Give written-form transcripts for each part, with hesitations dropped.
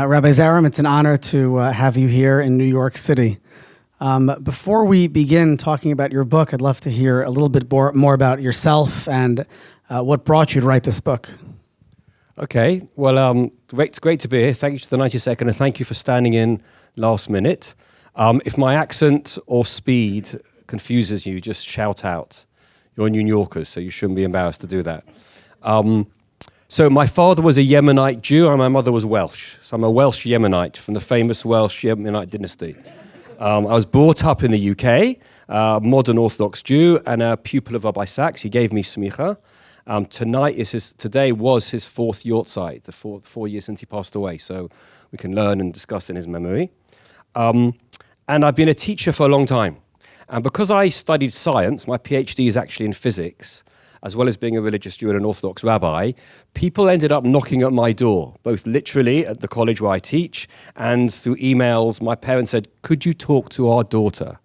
Rabbi Zarum, it's an honor to have you here in New York City. Before we begin talking about your book, I'd love to hear a little bit more about yourself and what brought you to write this book. Okay, well, it's great to be here. Thank you to the 92nd, and thank you for standing in last minute. If my accent or speed confuses you, just shout out. You're New Yorkers, so you shouldn't be embarrassed to do that. So my father was a Yemenite Jew, and my mother was Welsh. So I'm a Welsh Yemenite from the famous Welsh Yemenite dynasty. I was brought up in the UK, modern Orthodox Jew, and a pupil of Rabbi Sachs. He gave me smicha. Today was his fourth yortzeit, the 4 years since he passed away. So we can learn and discuss in his memory. And I've been a teacher for a long time. And because I studied science, my PhD is actually in physics, as well as being a religious Jew and an Orthodox rabbi, people ended up knocking at my door, both literally at the college where I teach and through emails. My parents said, could you talk to our daughter,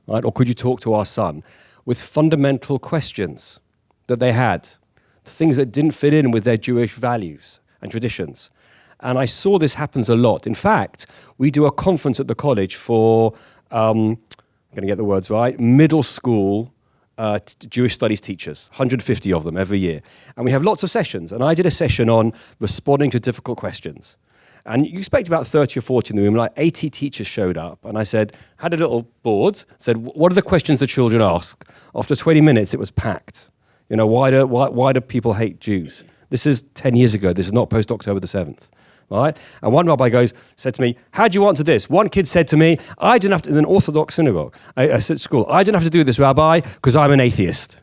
right? Or could you talk to our son, with fundamental questions that they had, things that didn't fit in with their Jewish values and traditions. And I saw this happens a lot. In fact, we do a conference at the college for, I'm going to get the words right, middle school Jewish studies teachers, 150 of them every year. And we have lots of sessions. And I did a session on responding to difficult questions. And you expect about 30 or 40 in the room, like 80 teachers showed up. And I had a little board, said, what are the questions the children ask? After 20 minutes, it was packed. You know, why do people hate Jews? This is 10 years ago. This is not post-October the 7th. Right? And one rabbi said to me, how do you answer this? One kid said to me, I didn't have to, in an Orthodox synagogue, I said at school, I didn't have to do this, Rabbi, because I'm an atheist.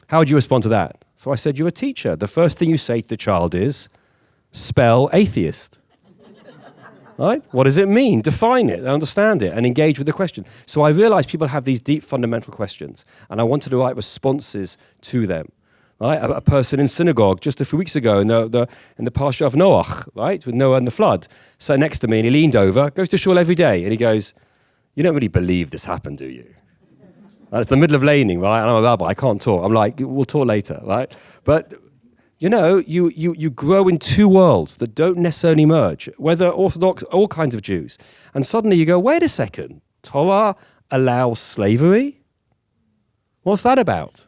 How would you respond to that? So I said, you're a teacher. The first thing you say to the child is, spell atheist. Right? What does it mean? Define it, understand it, and engage with the question. So I realized people have these deep fundamental questions, and I wanted to write responses to them. Right? A person in synagogue just a few weeks ago in the Parsha of Noach, right, with Noah and the flood, sat next to me and he leaned over, goes to shul every day, and he goes, you don't really believe this happened, do you? And it's the middle of laning, right? And I'm a rabbi, I can't talk. I'm like, we'll talk later, right? But you know, you grow in two worlds that don't necessarily merge, whether Orthodox, all kinds of Jews. And suddenly you go, wait a second, Torah allows slavery? What's that about,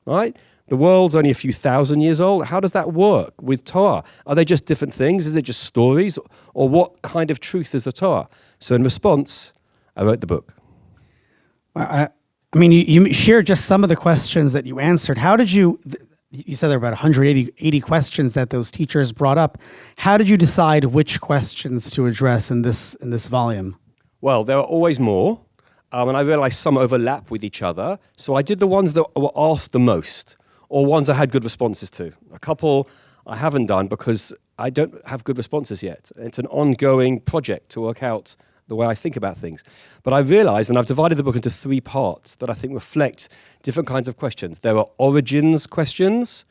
right? The world's only a few thousand years old. How does that work with Torah? Are they just different things? Is it just stories? Or what kind of truth is the Torah? So in response, I wrote the book. I mean, you shared just some of the questions that you answered. How did you said there were about 180 questions that those teachers brought up. How did you decide which questions to address in this volume? Well, there are always more. And I realized some overlap with each other. So I did the ones that were asked the most, or ones I had good responses to. A couple I haven't done because I don't have good responses yet. It's an ongoing project to work out the way I think about things. But I realized, and I've divided the book into 3 parts that I think reflect different kinds of questions. There are origins questions,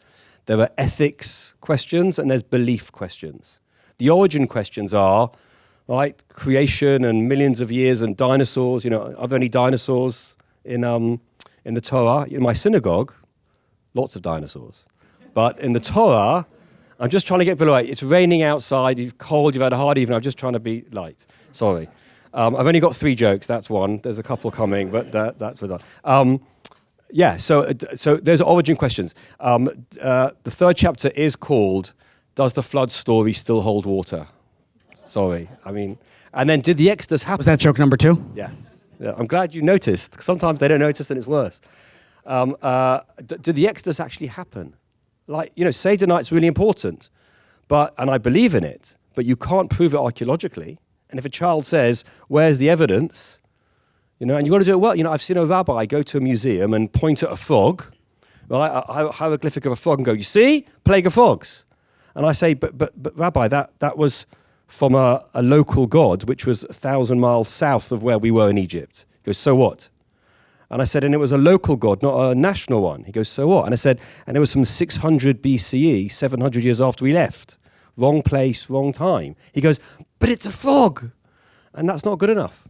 there are ethics questions, and there's belief questions. The origin questions are, right, creation and millions of years and dinosaurs. You know, are there any dinosaurs in the Torah? In my synagogue, lots of dinosaurs. But in the Torah, I'm just trying to get below it. It's raining outside, you're cold, you've had a hard evening, I'm just trying to be light. Sorry. I've only got 3 jokes, that's one. There's a couple coming, but that's what's on. So there's origin questions. The 3rd chapter is called, Does the Flood Story Still Hold Water? Sorry, I mean, and then did the Exodus happen? Was that joke number 2? Yeah. I'm glad you noticed. Sometimes they don't notice and it's worse. Did the Exodus actually happen? Like, you know, Seder night's really important, and I believe in it, but you can't prove it archaeologically. And if a child says, where's the evidence? You know, and you've got to do it well. You know, I've seen a rabbi go to a museum and point at a frog, right, a hieroglyphic of a frog, and go, you see, plague of frogs. And I say, but Rabbi, that was from a local god, which was 1,000 miles south of where we were in Egypt. He goes, so what? And I said, and it was a local god, not a national one. He goes, so what? And I said, and it was from 600 BCE, 700 years after we left. Wrong place, wrong time. He goes, but it's a frog. And that's not good enough.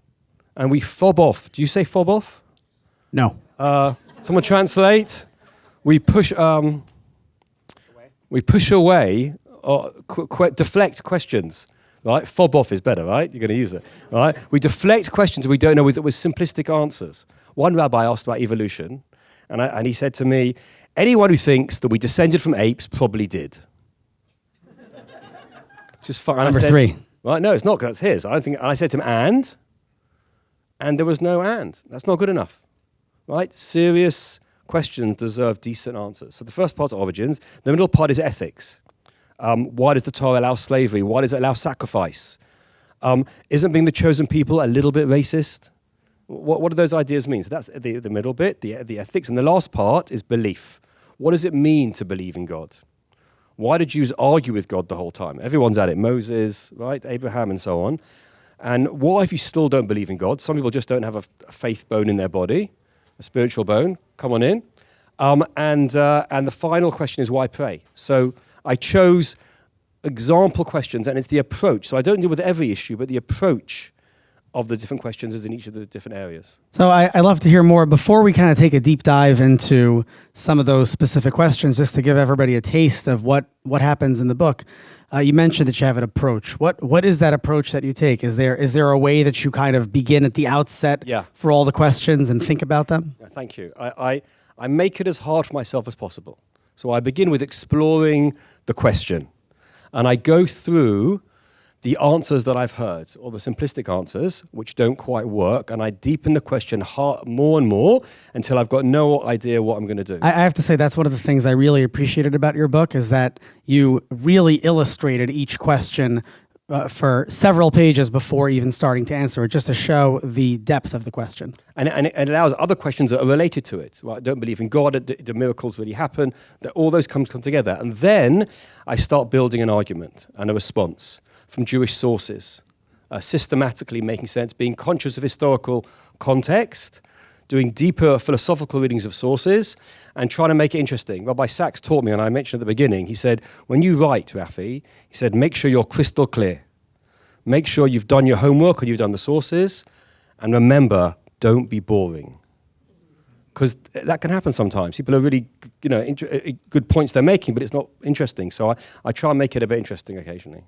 And we fob off. Do you say fob off? No. Someone translate. We push away, or deflect questions. right? Fob off is better, right? You're going to use it, right? We deflect questions we don't know with simplistic answers. One rabbi asked about evolution, and he said to me, anyone who thinks that we descended from apes probably did. Just fine. Number 3. Right? No, it's not, because that's his. And I said to him, and there was no and. That's not good enough, right? Serious questions deserve decent answers. So the first part's origins. The middle part is ethics. Why does the Torah allow slavery? Why does it allow sacrifice? Isn't being the chosen people a little bit racist? What do those ideas mean? So that's the middle bit, the ethics. And the last part is belief. What does it mean to believe in God? Why did Jews argue with God the whole time? Everyone's at it. Moses, right? Abraham and so on. And what if you still don't believe in God? Some people just don't have a faith bone in their body, a spiritual bone. Come on in. And the final question is why pray? So I chose example questions, and it's the approach. So I don't deal with every issue, but the approach of the different questions is in each of the different areas. So I'd love to hear more. Before we kind of take a deep dive into some of those specific questions, just to give everybody a taste of what happens in the book, you mentioned that you have an approach. What is that approach that you take? Is there a way that you kind of begin at the outset for all the questions and think about them? Yeah, thank you. I make it as hard for myself as possible. So I begin with exploring the question, and I go through the answers that I've heard, or the simplistic answers, which don't quite work, and I deepen the question more and more until I've got no idea what I'm going to do. I have to say that's one of the things I really appreciated about your book, is that you really illustrated each question for several pages before even starting to answer it, just to show the depth of the question. And it allows other questions that are related to it. Well, I don't believe in God, do miracles really happen? That all those come together. And then I start building an argument and a response from Jewish sources, systematically making sense, being conscious of historical context, doing deeper philosophical readings of sources, and trying to make it interesting. Rabbi Sachs taught me, and I mentioned at the beginning, he said, when you write, Rafi, he said, make sure you're crystal clear. Make sure you've done your homework or you've done the sources, and remember, don't be boring. Because that can happen sometimes. People are really, good points they're making, but it's not interesting. So I try and make it a bit interesting occasionally.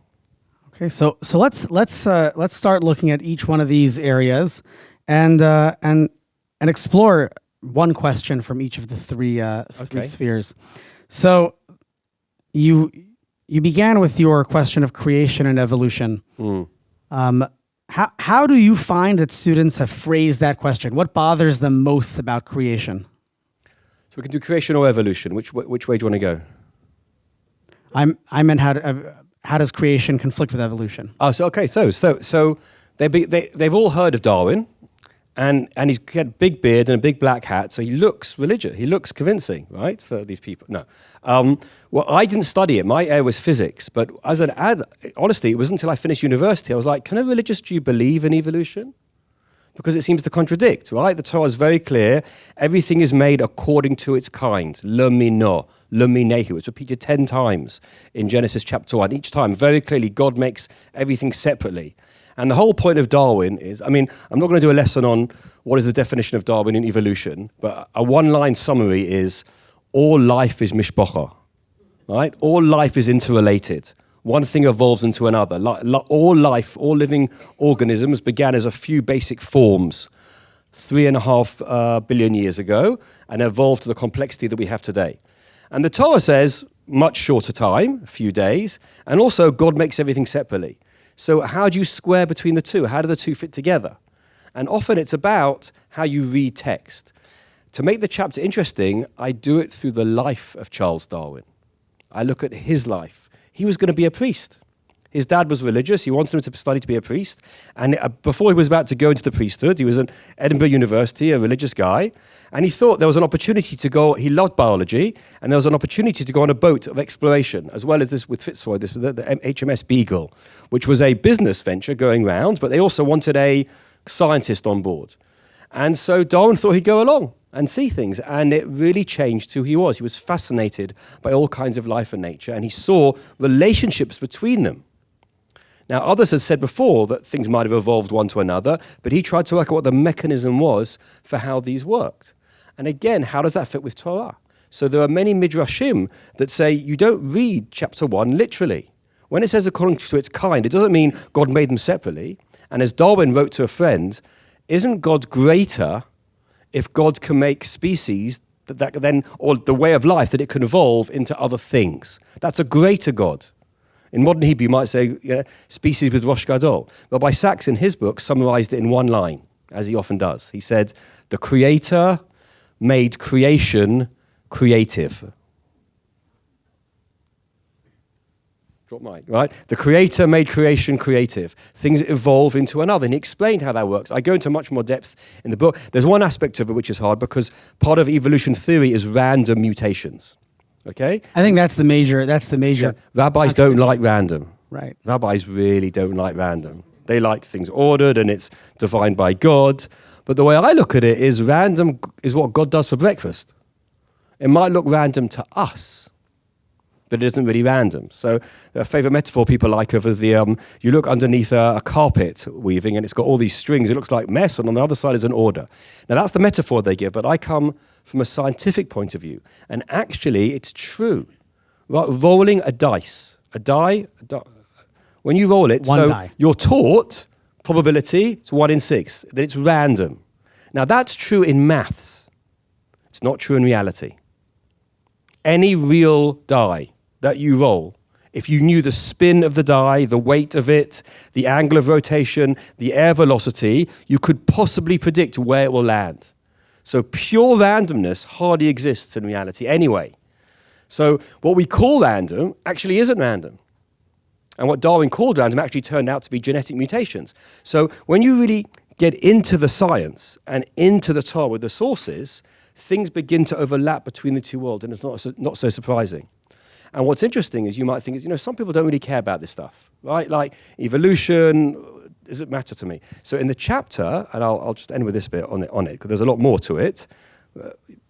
Okay, so let's start looking at each one of these areas, and explore one question from each of the three spheres. So you began with your question of creation and evolution. How do you find that students have phrased that question? What bothers them most about creation? So we can do creation or evolution. Which way do you want to go? I meant how does creation conflict with evolution? Oh, so they've all heard of Darwin. And he's got a big beard and a big black hat, so he looks religious. He looks convincing, right, for these people. No. Well, I didn't study it. My area was physics. But as an honestly, it wasn't until I finished university, I was like, can a religious Jew believe in evolution? Because it seems to contradict, right? The Torah is very clear. Everything is made according to its kind. Le mino, le minehu. It's repeated 10 times in Genesis chapter 1. Each time, very clearly, God makes everything separately. And the whole point of Darwin is, I'm not going to do a lesson on what is the definition of Darwin in evolution, but a one-line summary is, all life is mishpacha, right? All life is interrelated. One thing evolves into another. All life, all living organisms began as a few basic forms 3.5 billion years ago and evolved to the complexity that we have today. And the Torah says, much shorter time, a few days, and also God makes everything separately. So how do you square between the two? How do the two fit together? And often it's about how you read text. To make the chapter interesting, I do it through the life of Charles Darwin. I look at his life. He was going to be a priest. His dad was religious. He wanted him to study to be a priest. And before he was about to go into the priesthood, he was at Edinburgh University, a religious guy. And he thought there was an opportunity to go, he loved biology, and there was an opportunity to go on a boat of exploration, as well as this with Fitzroy, this with the HMS Beagle, which was a business venture going round, but they also wanted a scientist on board. And so Darwin thought he'd go along and see things, and it really changed who he was. He was fascinated by all kinds of life and nature, and he saw relationships between them. Now, others had said before that things might have evolved one to another, but he tried to work out what the mechanism was for how these worked. And again, how does that fit with Torah? So there are many midrashim that say you don't read chapter 1 literally. When it says according to its kind, it doesn't mean God made them separately. And as Darwin wrote to a friend, isn't God greater if God can make species that then, or the way of life, that it can evolve into other things? That's a greater God. In modern Hebrew, you might say species with Rosh Gadol. Rabbi Sachs, in his book, summarized it in one line, as he often does. He said, the Creator made creation creative. Drop mic, right? The Creator made creation creative. Things evolve into another. And he explained how that works. I go into much more depth in the book. There's one aspect of it which is hard because part of evolution theory is random mutations. Okay? I think that's the major. Yeah. Rabbis don't like random. Right. Rabbis really don't like random. They like things ordered and it's defined by God. But the way I look at it is random is what God does for breakfast. It might look random to us, but it isn't really random. So a favorite metaphor people like of is you look underneath a carpet weaving and it's got all these strings. It looks like mess, and on the other side is an order. Now that's the metaphor they give, but I come from a scientific point of view, and actually it's true. Right, rolling a dice, a die, when you roll it, One die. You're taught probability, it's 1 in 6, that it's random. Now that's true in maths. It's not true in reality. Any real die that you roll, if you knew the spin of the die, the weight of it, the angle of rotation, the air velocity, you could possibly predict where it will land. So pure randomness hardly exists in reality anyway. So what we call random actually isn't random. And what Darwin called random actually turned out to be genetic mutations. So when you really get into the science and into the Torah with the sources, things begin to overlap between the two worlds, and it's not so surprising. And what's interesting is you might think, some people don't really care about this stuff, right? Like evolution, does it matter to me? So in the chapter, and I'll just end with this bit on it, because there's a lot more to it,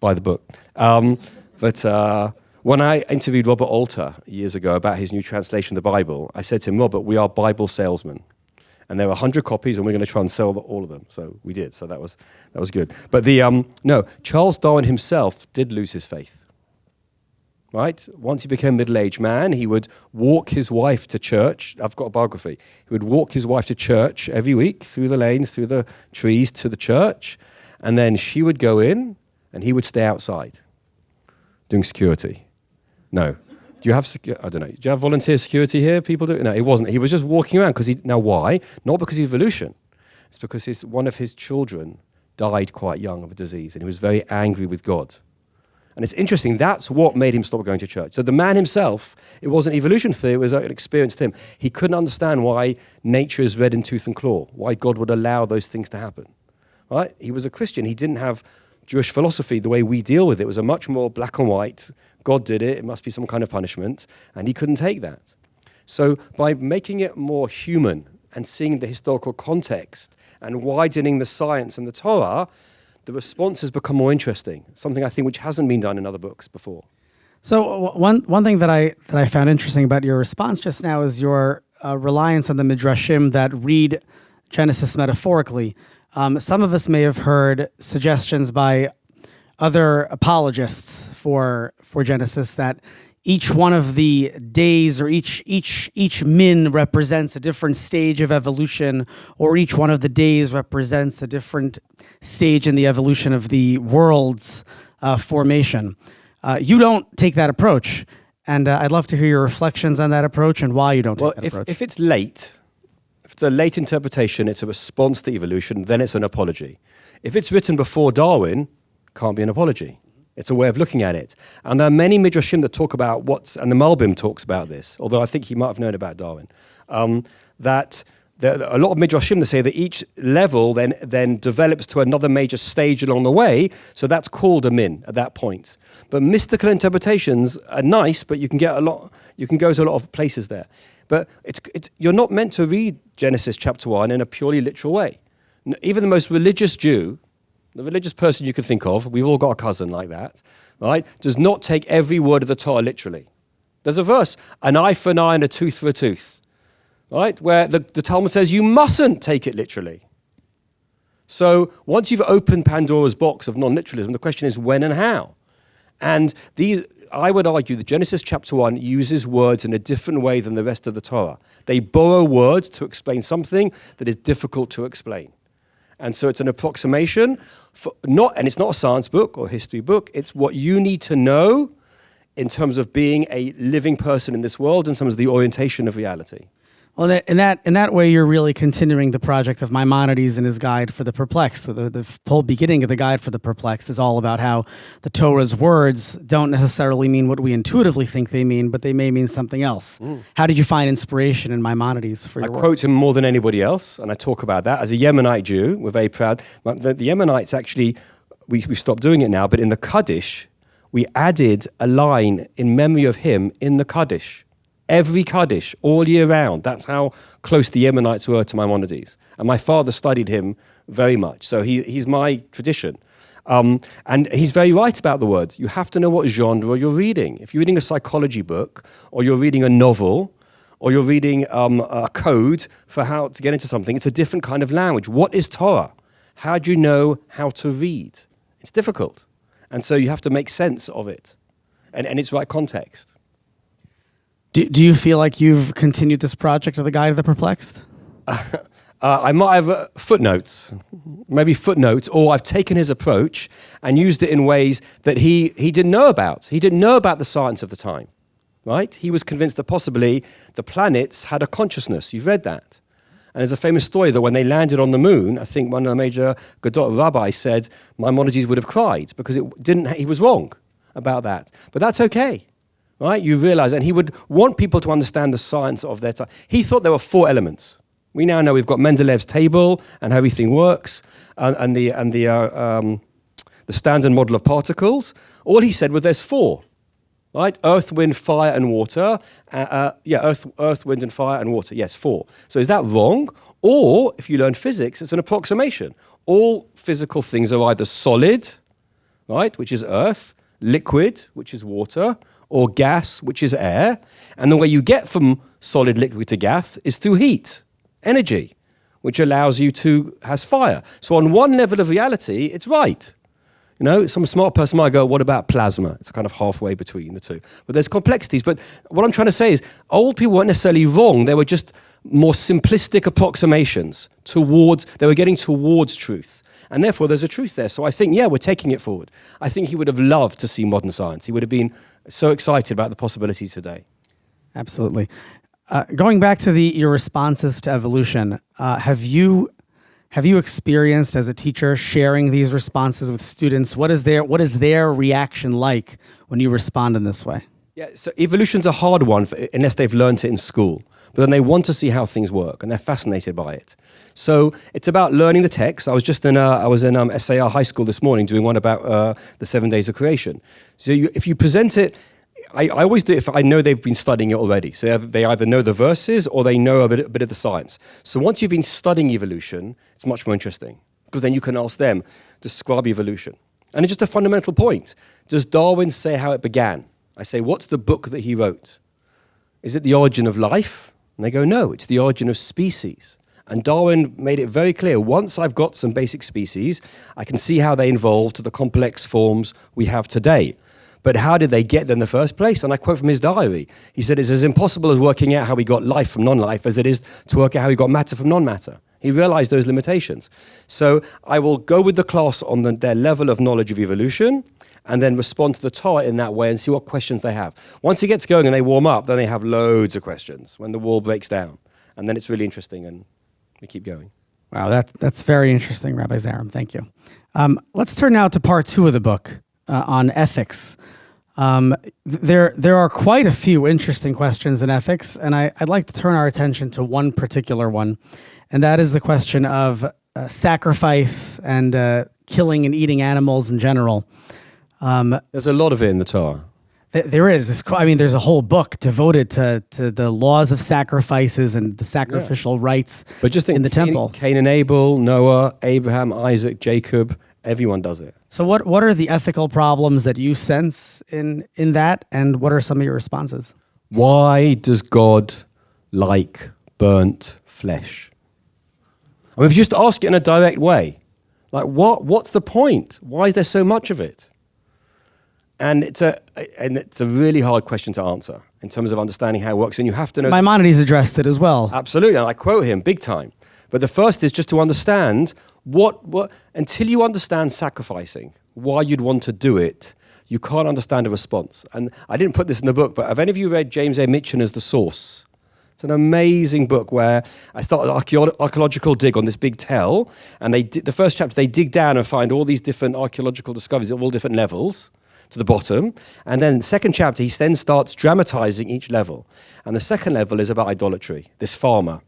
by the book. But when I interviewed Robert Alter years ago about his new translation of the Bible, I said to him, Robert, we are Bible salesmen. And there were 100 copies, and we're going to try and sell all of them. So we did. So that was good. But Charles Darwin himself did lose his faith. Right? Once he became a middle-aged man, he would walk his wife to church. I've got a biography. He would walk his wife to church every week through the lanes, through the trees to the church, and then she would go in, and he would stay outside doing security. No. Do you have I don't know. Do you have volunteer security here? People do? No, it wasn't. He was just walking around now why? Not because of evolution. It's because one of his children died quite young of a disease, and he was very angry with God. And it's interesting, that's what made him stop going to church. So the man himself, it wasn't evolution theory, it was an experience to him. He couldn't understand why nature is red in tooth and claw, why God would allow those things to happen. Right? He was a Christian. He didn't have Jewish philosophy the way we deal with it. It was a much more black and white. God did it. It must be some kind of punishment. And he couldn't take that. So by making it more human and seeing the historical context and widening the science and the Torah, the responses become more interesting. Something I think which hasn't been done in other books before. So one thing that I found interesting about your response just now is your reliance on the midrashim that read Genesis metaphorically. Some of us may have heard suggestions by other apologists for Genesis that each one of the days or each min represents a different stage of evolution, or each one of the days represents a different stage in the evolution of the world's formation. You don't take that approach, and I'd love to hear your reflections on that approach and why you don't take that approach. If it's late, if it's a late interpretation, it's a response to evolution, then it's an apology. If it's written before Darwin, can't be an apology. It's a way of looking at it. And there are many midrashim that talk about and the Malbim talks about this, although I think he might have known about Darwin, that there are a lot of midrashim that say that each level then develops to another major stage along the way, so that's called a min at that point. But mystical interpretations are nice, but you can go to a lot of places there. But you're not meant to read Genesis chapter 1 in a purely literal way. Even the most religious Jew, the religious person you can think of, we've all got a cousin like that, right, does not take every word of the Torah literally. There's a verse, an eye for an eye and a tooth for a tooth, right, where the Talmud says you mustn't take it literally. So once you've opened Pandora's box of non-literalism, the question is when and how. And I would argue that Genesis chapter 1 uses words in a different way than the rest of the Torah. They borrow words to explain something that is difficult to explain. And so it's an approximation, and it's not a science book or history book. It's what you need to know in terms of being a living person in this world, in terms of the orientation of reality. Well, in that way, you're really continuing the project of Maimonides and his Guide for the Perplexed. The whole beginning of the Guide for the Perplexed is all about how the Torah's words don't necessarily mean what we intuitively think they mean, but they may mean something else. How did you find inspiration in Maimonides for your work? I quote him more than anybody else, and I talk about that. As a Yemenite Jew, we're very proud. The Yemenites actually, we stopped doing it now, but in the Kaddish, we added a line in memory of him in the Kaddish. Every Kaddish, all year round. That's how close the Yemenites were to Maimonides. And my father studied him very much. So he's my tradition. And he's very right about the words. You have to know what genre you're reading. If you're reading a psychology book, or you're reading a novel, or you're reading a code for how to get into something, it's a different kind of language. What is Torah? How do you know how to read? It's difficult. And so you have to make sense of it and its right context. Do you feel like you've continued this project of the Guide of the Perplexed? I might have footnotes, or I've taken his approach and used it in ways that he didn't know about. He didn't know about the science of the time, right? He was convinced that possibly the planets had a consciousness. You've read that. And there's a famous story that when they landed on the moon, I think one of the major Gadol rabbis said Maimonides would have cried because he was wrong about that. But that's okay. Right? You realize, and he would want people to understand the science of their time. He thought there were 4 elements. We now know we've got Mendelev's table and how everything works, and the standard model of particles. All he said was there's 4, right? Earth, wind, fire, and water. Earth, wind, and fire, and water. Yes, 4. So is that wrong? Or if you learn physics, it's an approximation. All physical things are either solid, right, which is earth, liquid, which is water, or gas, which is air. And the way you get from solid liquid to gas is through heat, energy, which allows you has fire. So on one level of reality, it's right. You know, some smart person might go, what about plasma? It's kind of halfway between the two. But there's complexities. But what I'm trying to say is, old people weren't necessarily wrong. They were just more simplistic approximations they were getting towards truth. And therefore, there's a truth there. So I think, we're taking it forward. I think he would have loved to see modern science. He would have been so excited about the possibilities today. Absolutely. Going back to your responses to evolution, have you experienced as a teacher sharing these responses with students? What is their reaction like when you respond in this way? Yeah, so evolution's a hard one unless they've learned it in school. But then they want to see how things work, and they're fascinated by it. So it's about learning the text. I was in SAR High School this morning doing one about the 7 days of creation. So if you present it, I always do it if I know they've been studying it already. So they either know the verses or they know a bit of the science. So once you've been studying evolution, it's much more interesting because then you can ask them, describe evolution. And it's just a fundamental point. Does Darwin say how it began? I say, what's the book that he wrote? Is it The Origin of Life? And they go, no, it's The Origin of Species. And Darwin made it very clear, once I've got some basic species, I can see how they evolved to the complex forms we have today. But how did they get there in the first place? And I quote from his diary. He said, it's as impossible as working out how we got life from non-life as it is to work out how we got matter from non-matter. He realized those limitations. So I will go with the class on their level of knowledge of evolution and then respond to the Torah in that way and see what questions they have. Once it gets going and they warm up, then they have loads of questions when the wall breaks down. And then it's really interesting and we keep going. Wow, that's very interesting, Rabbi Zarum. Thank you. Let's turn now to part 2 of the book on ethics. There are quite a few interesting questions in ethics, and I'd like to turn our attention to one particular one, and that is the question of sacrifice and killing and eating animals in general. There's a lot of it in the Torah. There is. There's a whole book devoted to the laws of sacrifices and the sacrificial rites but just think in the temple. Cain and Abel, Noah, Abraham, Isaac, Jacob, everyone does it. So what are the ethical problems that you sense in that, and what are some of your responses? Why does God like burnt flesh? I mean, if you just ask it in a direct way, like what's the point? Why is there so much of it? And it's a really hard question to answer in terms of understanding how it works. And you have to know. Maimonides addressed it as well. Absolutely, and I quote him big time. But the first is just to understand what until you understand sacrificing, why you'd want to do it, you can't understand a response. And I didn't put this in the book, but have any of you read James A. Mitchener's The Source? It's an amazing book where I started an archaeological dig on this big tell, and the first chapter, they dig down and find all these different archaeological discoveries at all different levels to the bottom. And then the second chapter, he then starts dramatizing each level. And the second level is about idolatry, this farmer,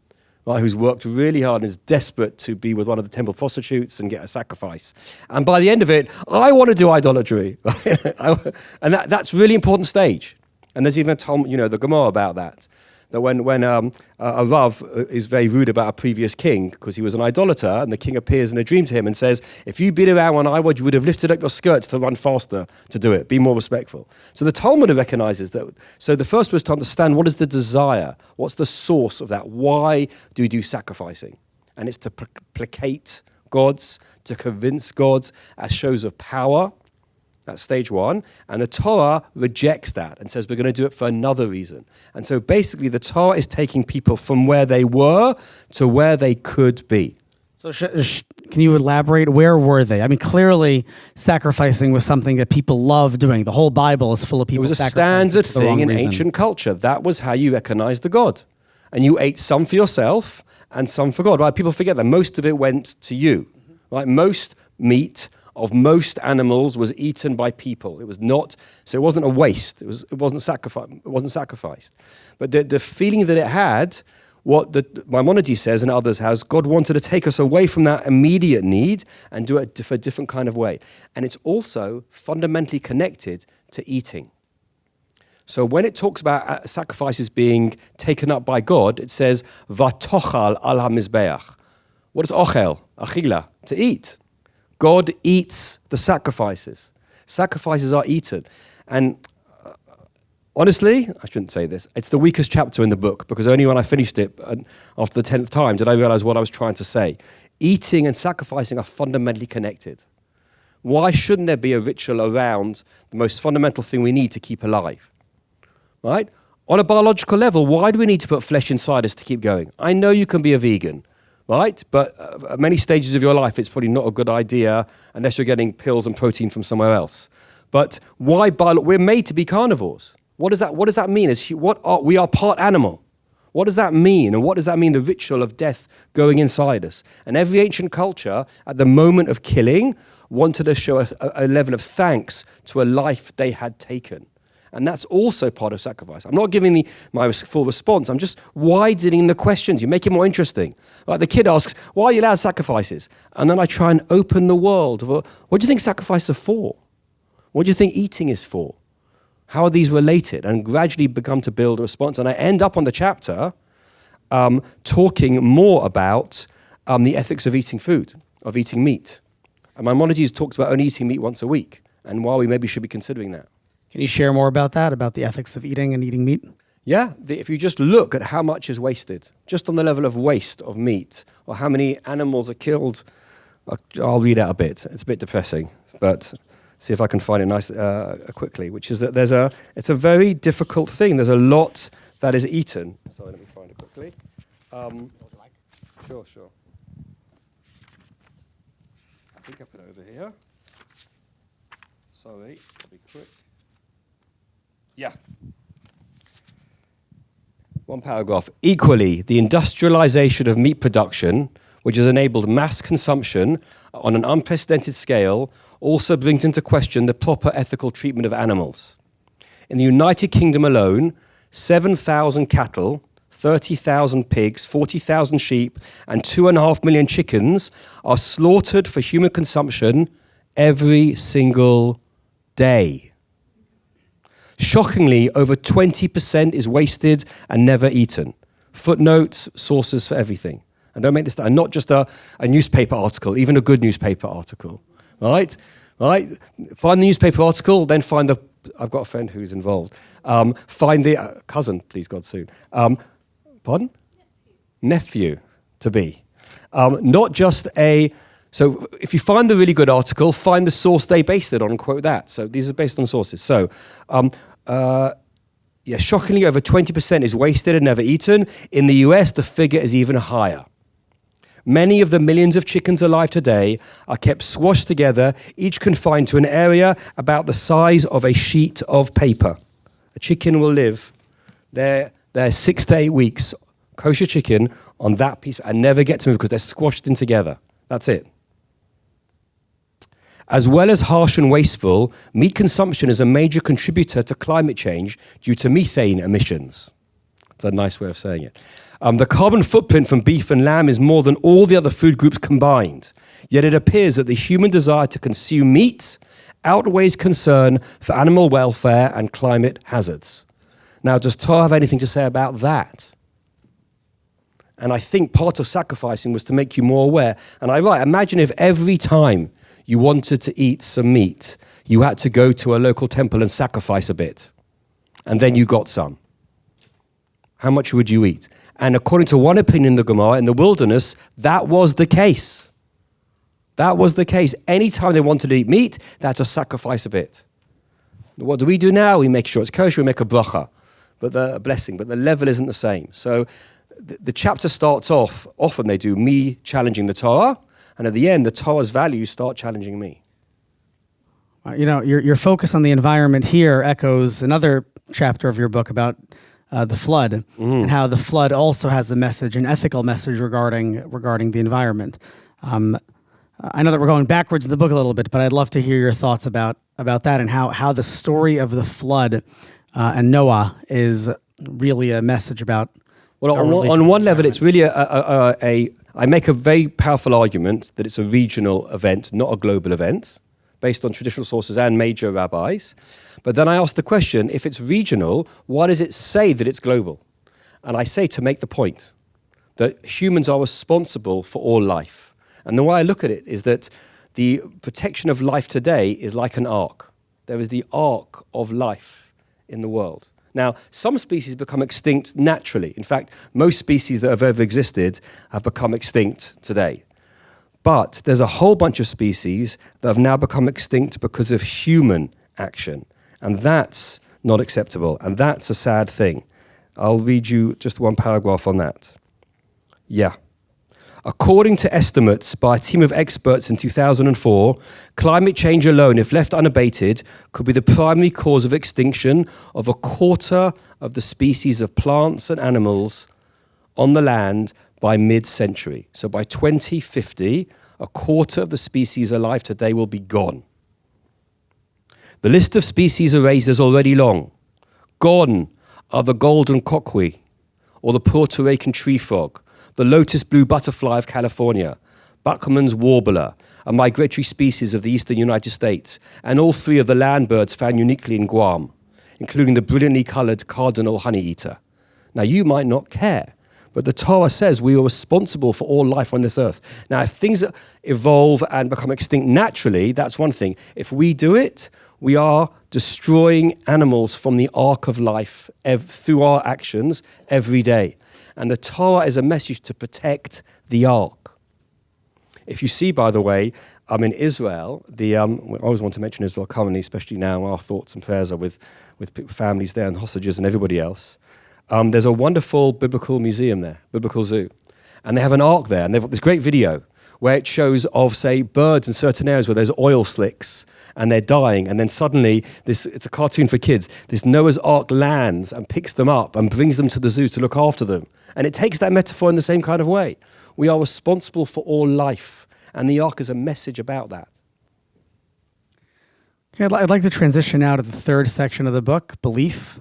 right, who's worked really hard and is desperate to be with one of the temple prostitutes and get a sacrifice. And by the end of it, I want to do idolatry. And that's really important stage. And there's even the Gemara about that. That when a Rav is very rude about a previous king because he was an idolater, and the king appears in a dream to him and says, if you'd been around when I was, you would have lifted up your skirts to run faster to do it. Be more respectful. So the Talmud recognizes that. So the first was to understand what is the desire? What's the source of that? Why do we do sacrificing? And it's to placate gods, to convince gods as shows of power. That's stage one. And the Torah rejects that and says we're going to do it for another reason. And so basically the Torah is taking people from where they were to where they could be. So can you elaborate? Where were they? I mean, clearly sacrificing was something that people loved doing. The whole Bible is full of people sacrificing. It was a standard thing in ancient culture. That was how you recognized the God. And you ate some for yourself and some for God. Right? People forget that most of it went to you. Right? Most meat of most animals was eaten by people. It was not, so it wasn't a waste. It wasn't sacrificed. But the feeling that it had, what Maimonides says and others has, God wanted to take us away from that immediate need and do it for a different kind of way. And it's also fundamentally connected to eating. So when it talks about sacrifices being taken up by God, it says, Vatochal al ha-mizbeach. What is ochel? Achila, to eat. God eats the sacrifices. Sacrifices are eaten. And honestly, I shouldn't say this, it's the weakest chapter in the book because only when I finished it after the 10th time did I realize what I was trying to say. Eating and sacrificing are fundamentally connected. Why shouldn't there be a ritual around the most fundamental thing we need to keep alive? Right? On a biological level, why do we need to put flesh inside us to keep going? I know you can be a vegan. Right? But at many stages of your life, it's probably not a good idea unless you're getting pills and protein from somewhere else. But why? We're made to be carnivores. What does that mean? We are part animal. What does that mean? And what does that mean, the ritual of death going inside us? And every ancient culture, at the moment of killing, wanted to show a level of thanks to a life they had taken. And that's also part of sacrifice. I'm not giving my full response. I'm just widening the questions. You make it more interesting. Like the kid asks, why are you allowed sacrifices? And then I try and open the world. What do you think sacrifices are for? What do you think eating is for? How are these related? And gradually become to build a response. And I end up on the chapter talking more about the ethics of eating food, of eating meat. And Maimonides talks about only eating meat once a week and why we maybe should be considering that. Can you share more about that, about the ethics of eating and eating meat? Yeah, if you just look at how much is wasted, just on the level of waste of meat, or how many animals are killed, I'll read out a bit. It's a bit depressing, but see if I can find it quickly, which is that it's a very difficult thing. There's a lot that is eaten. Sorry, let me find it quickly. Sure. I think I put it over here. Sorry, I'll be quick. Yeah. One paragraph. Equally, the industrialization of meat production, which has enabled mass consumption on an unprecedented scale, also brings into question the proper ethical treatment of animals. In the United Kingdom alone, 7,000 cattle, 30,000 pigs, 40,000 sheep, and 2.5 million chickens are slaughtered for human consumption every single day. Shockingly, over 20% is wasted and never eaten. Footnotes, sources for everything. And don't make this, and not just a newspaper article, even a good newspaper article, right? Find the newspaper article, then find I've got a friend who's involved. Find the cousin, please God soon. Pardon? Nephew to be. Not just a So if you find the really good article, find the source they based it on and quote that. So these are based on sources. So, shockingly, over 20% is wasted and never eaten. In the US, the figure is even higher. Many of the millions of chickens alive today are kept squashed together, each confined to an area about the size of a sheet of paper. A chicken will live there 6 to 8 weeks, kosher chicken, on that piece, and never get to move because they're squashed in together. That's it. As well as harsh and wasteful, meat consumption is a major contributor to climate change due to methane emissions. That's a nice way of saying it. The carbon footprint from beef and lamb is more than all the other food groups combined. Yet it appears that the human desire to consume meat outweighs concern for animal welfare and climate hazards. Now, does Torah have anything to say about that? And I think part of sacrificing was to make you more aware. And I write, imagine if every time you wanted to eat some meat, you had to go to a local temple and sacrifice a bit. And then you got some. How much would you eat? And according to one opinion in the Gemara, in the wilderness, that was the case. That was the case. Anytime they wanted to eat meat, they had to sacrifice a bit. What do we do now? We make sure it's kosher, we make a bracha, a blessing, but the level isn't the same. So the chapter starts off, often they do me challenging the Torah, and at the end, the Torah's values start challenging me. Your focus on the environment here echoes another chapter of your book about the flood, and how the flood also has a message, an ethical message regarding the environment. I know that we're going backwards in the book a little bit, but I'd love to hear your thoughts about that and how the story of the flood and Noah is really a message about. Well, on one level, it's really I make a very powerful argument that it's a regional event, not a global event, based on traditional sources and major rabbis. But then I ask the question, if it's regional, why does it say that it's global? And I say to make the point that humans are responsible for all life. And the way I look at it is that the protection of life today is like an ark. There is the ark of life in the world. Now, some species become extinct naturally. In fact, most species that have ever existed have become extinct today. But there's a whole bunch of species that have now become extinct because of human action. And that's not acceptable. And that's a sad thing. I'll read you just one paragraph on that. Yeah. According to estimates by a team of experts in 2004, climate change alone, if left unabated, could be the primary cause of extinction of a quarter of the species of plants and animals on the land by mid-century. So by 2050, a quarter of the species alive today will be gone. The list of species erased is already long. Gone are the golden coqui, or the Puerto Rican tree frog, the lotus blue butterfly of California, Buckman's warbler, a migratory species of the eastern United States, and all three of the land birds found uniquely in Guam, including the brilliantly colored cardinal honeyeater. Now, you might not care, but the Torah says we are responsible for all life on this earth. Now, if things evolve and become extinct naturally, that's one thing. If we do it, we are destroying animals from the ark of life through our actions every day. And the Torah is a message to protect the ark. If you see, by the way, in Israel, we always want to mention Israel currently, especially now, our thoughts and prayers are with families there and hostages and everybody else. There's a wonderful biblical museum there, biblical zoo. And they have an ark there, and they've got this great video where it shows of, say, birds in certain areas where there's oil slicks and they're dying, and then suddenly, it's a cartoon for kids, this Noah's Ark lands and picks them up and brings them to the zoo to look after them. And it takes that metaphor in the same kind of way. We are responsible for all life, and the ark is a message about that. Okay, I'd like to transition now to the third section of the book, belief.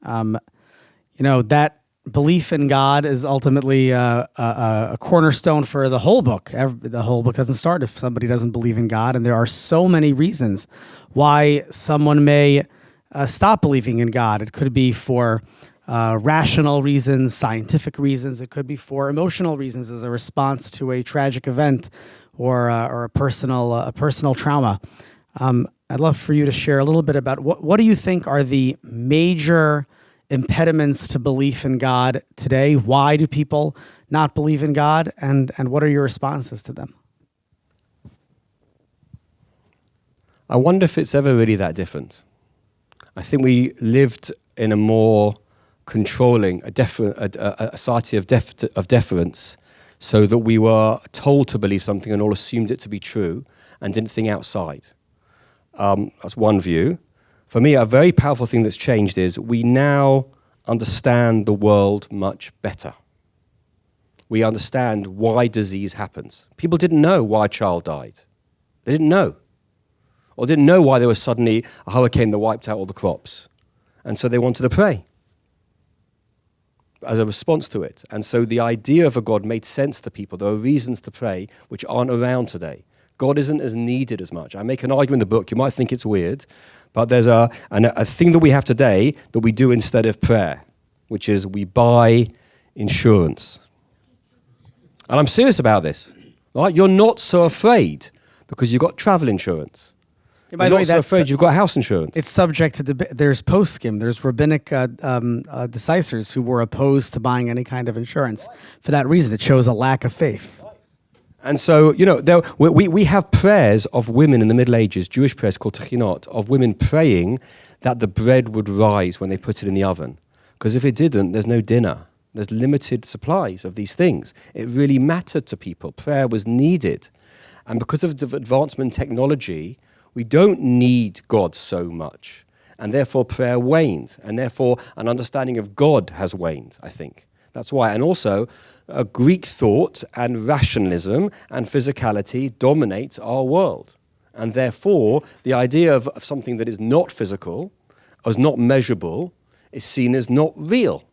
That belief in God is ultimately a cornerstone for the whole book. The whole book doesn't start if somebody doesn't believe in God, and there are so many reasons why someone may stop believing in God. It could be for rational reasons, scientific reasons. It could be for emotional reasons as a response to a tragic event or a personal trauma. I'd love for you to share a little bit about what do you think are the major impediments to belief in God today? Why do people not believe in God? And what are your responses to them? I wonder if it's ever really that different. I think we lived in a more controlling, a society of deference, so that we were told to believe something and all assumed it to be true and didn't think outside. That's one view. For me, a very powerful thing that's changed is we now understand the world much better. We understand why disease happens. People didn't know why a child died. They didn't know. Or didn't know why there was suddenly a hurricane that wiped out all the crops. And so they wanted to pray as a response to it. And so the idea of a God made sense to people. There are reasons to pray which aren't around today. God isn't as needed as much. I make an argument in the book. You might think it's weird, but there's a thing that we have today that we do instead of prayer, which is we buy insurance. And I'm serious about this. Right? You're not so afraid because you've got travel insurance. Yeah, by You're the way, not so afraid you've got house insurance. It's subject to debate. There's postskim. There's rabbinic decisors who were opposed to buying any kind of insurance. For that reason, it shows a lack of faith. And so, we have prayers of women in the Middle Ages, Jewish prayers called Techinot, of women praying that the bread would rise when they put it in the oven. Because if it didn't, there's no dinner. There's limited supplies of these things. It really mattered to people. Prayer was needed. And because of the advancement in technology, we don't need God so much. And therefore, prayer waned. And therefore, an understanding of God has waned, I think. That's why. And also, Greek thought and rationalism and physicality dominate our world. And therefore, the idea of something that is not physical, is not measurable, is seen as not real.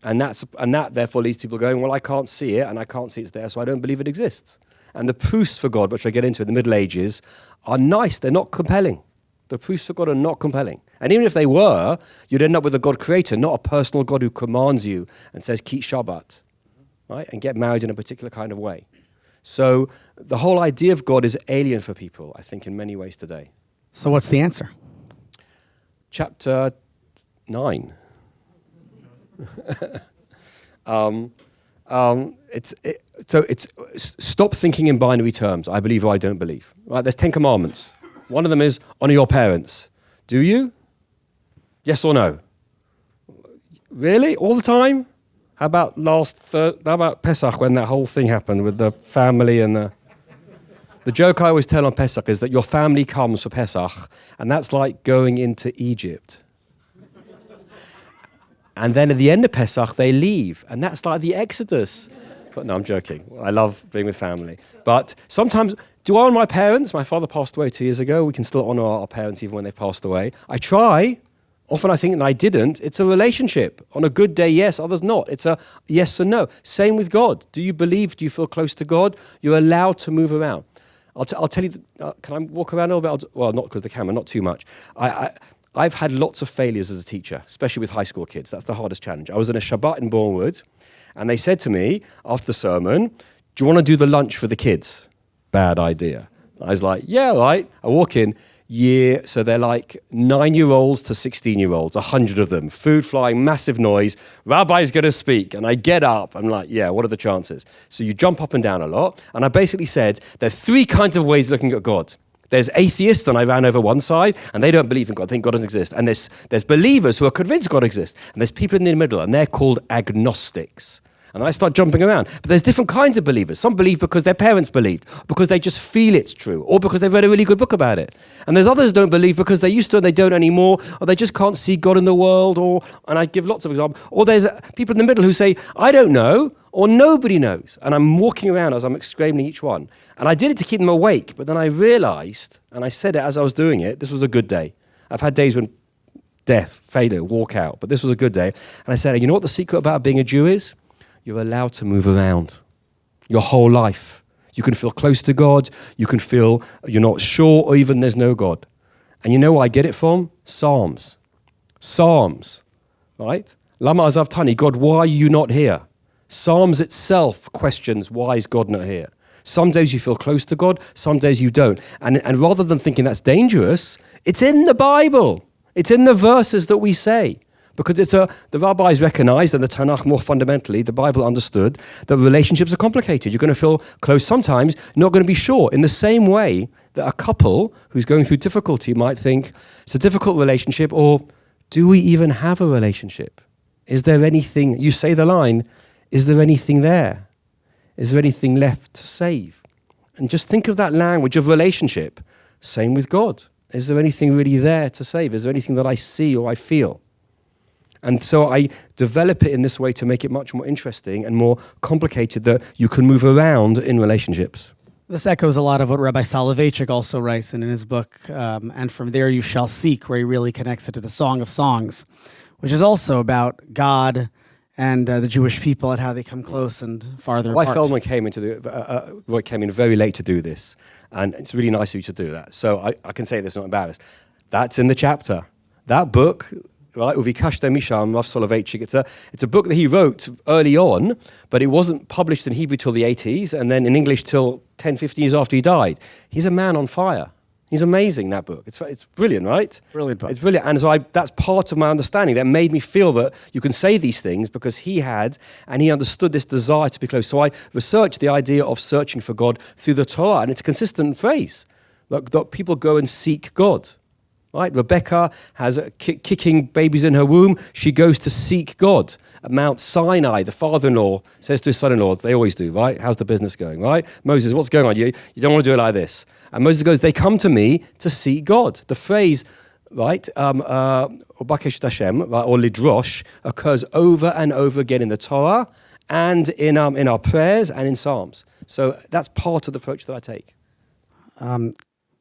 And that therefore leads to people going, well, I can't see it, and I can't see it's there, so I don't believe it exists. And the proofs for God, which I get into in the Middle Ages, are nice. They're not compelling. The proofs for God are not compelling. And even if they were, you'd end up with a God creator, not a personal God who commands you and says, keep Shabbat, right? And get married in a particular kind of way. So the whole idea of God is alien for people, I think, in many ways today. So what's the answer? Chapter 9. It's stop thinking in binary terms. I believe or I don't believe. Right? There's 10 commandments. One of them is honor your parents. Do you? Yes or no? Really? All the time? How about Pesach when that whole thing happened with the family and the joke I always tell on Pesach is that your family comes for Pesach, and that's like going into Egypt. And then at the end of Pesach, they leave, and that's like the Exodus. But no, I'm joking. I love being with family. But sometimes, do I honor my parents? My father passed away 2 years ago. We can still honor our parents even when they passed away. I try. Often I think that I didn't. It's a relationship. On a good day, yes, others not. It's a yes and no. Same with God. Do you believe? Do you feel close to God? You're allowed to move around. I'll tell you, can I walk around a little bit? Well, not because of the camera, not too much. I've had lots of failures as a teacher, especially with high school kids. That's the hardest challenge. I was in a Shabbat in Bournemouth, and they said to me after the sermon, do you want to do the lunch for the kids? Bad idea. I was like, yeah, right. I walk in, so they're like 9-year-olds to 16-year-olds, 100 of them, food flying, massive noise, rabbi's going to speak. And I get up, I'm like, yeah, what are the chances? So you jump up and down a lot. And I basically said, there's 3 kinds of ways of looking at God. There's atheists, and I ran over one side, and they don't believe in God, think God doesn't exist. And there's believers who are convinced God exists. And there's people in the middle, and they're called agnostics. And I start jumping around. But there's different kinds of believers. Some believe because their parents believed, because they just feel it's true, or because they've read a really good book about it. And there's others who don't believe because they used to and they don't anymore, or they just can't see God in the world, and I give lots of examples. Or there's people in the middle who say, I don't know, or nobody knows. And I'm walking around as I'm exclaiming each one. And I did it to keep them awake, but then I realized, and I said it as I was doing it, this was a good day. I've had days when death, failure, walk out, but this was a good day. And I said, you know what the secret about being a Jew is? You're allowed to move around your whole life. You can feel close to God. You can feel you're not sure, or even there's no God. And you know where I get it from? Psalms. Psalms, right? Lama azavtani, God, why are you not here? Psalms itself questions, why is God not here? Some days you feel close to God, some days you don't. And rather than thinking that's dangerous, it's in the Bible. It's in the verses that we say. Because the rabbis recognized, and the Tanakh more fundamentally, the Bible understood, that relationships are complicated. You're going to feel close sometimes, not going to be sure. In the same way that a couple who's going through difficulty might think it's a difficult relationship, or do we even have a relationship? Is there anything, you say the line, is there anything there? Is there anything left to save? And just think of that language of relationship. Same with God. Is there anything really there to save? Is there anything that I see or I feel? And so I develop it in this way to make it much more interesting and more complicated, that you can move around in relationships. This echoes a lot of what Rabbi Soloveitchik also writes in his book, And From There You Shall Seek, where he really connects it to the Song of Songs, which is also about God and the Jewish people and how they come close and farther apart. Roy Feldman came in very late to do this, and it's really nice of you to do that. So I can say this, not embarrassed. That's in the chapter. That book, right, Uvikashta Misham, Rav Soloveitchik, it's a book that he wrote early on, but it wasn't published in Hebrew till the 80s, and then in English till 10, 15 years after he died. He's a man on fire. He's amazing, that book. It's brilliant, right? Brilliant book. It's brilliant. And so that's part of my understanding. That made me feel that you can say these things because he understood this desire to be close. So I researched the idea of searching for God through the Torah, and it's a consistent phrase. That people go and seek God, right? Rebecca has kicking babies in her womb. She goes to seek God. At Mount Sinai, the father-in-law says to his son-in-law, they always do, right? How's the business going, right? Moses, what's going on? You don't want to do it like this. And Moses goes, they come to me to seek God. The phrase, right, Obakesh Hashem, or Lidrosh, occurs over and over again in the Torah and in our prayers and in Psalms. So that's part of the approach that I take.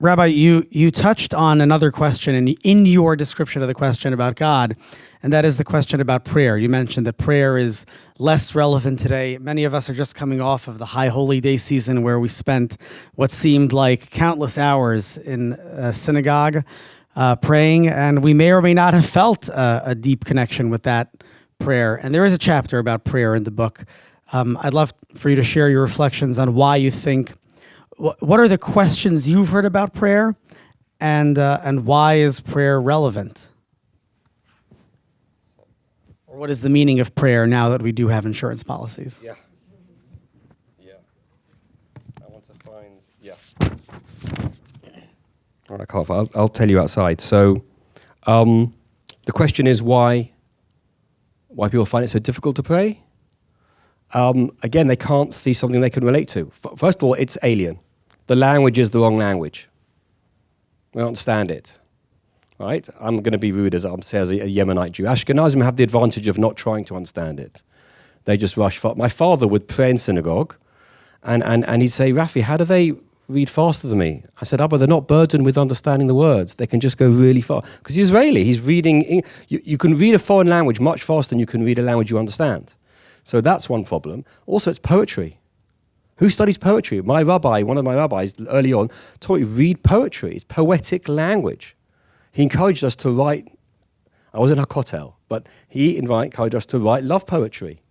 Rabbi, you touched on another question in your description of the question about God, and that is the question about prayer. You mentioned that prayer is less relevant today. Many of us are just coming off of the High Holy Day season, where we spent what seemed like countless hours in a synagogue praying, and we may or may not have felt a deep connection with that prayer. And there is a chapter about prayer in the book. I'd love for you to share your reflections on why you think. What are the questions you've heard about prayer, and why is prayer relevant? Or what is the meaning of prayer now that we do have insurance policies? Yeah. I want to find. Yeah. All right, Carl, I'll tell you outside. So, the question is why people find it so difficult to pray. Again, they can't see something they can relate to. First of all, it's alien. The language is the wrong language. We don't understand it, right? I'm going to be rude as a Yemenite Jew. Ashkenazim have the advantage of not trying to understand it. They just rush fast. My father would pray in synagogue, and he'd say, Rafi, how do they read faster than me? I said, Abba, they're not burdened with understanding the words. They can just go really fast. Because he's Israeli. He's reading. You can read a foreign language much faster than you can read a language you understand. So that's one problem. Also, it's poetry. Who studies poetry? My rabbi, one of my rabbis early on, taught me read poetry. It's poetic language. He encouraged us to write. I was in a kotel, but he encouraged us to write love poetry.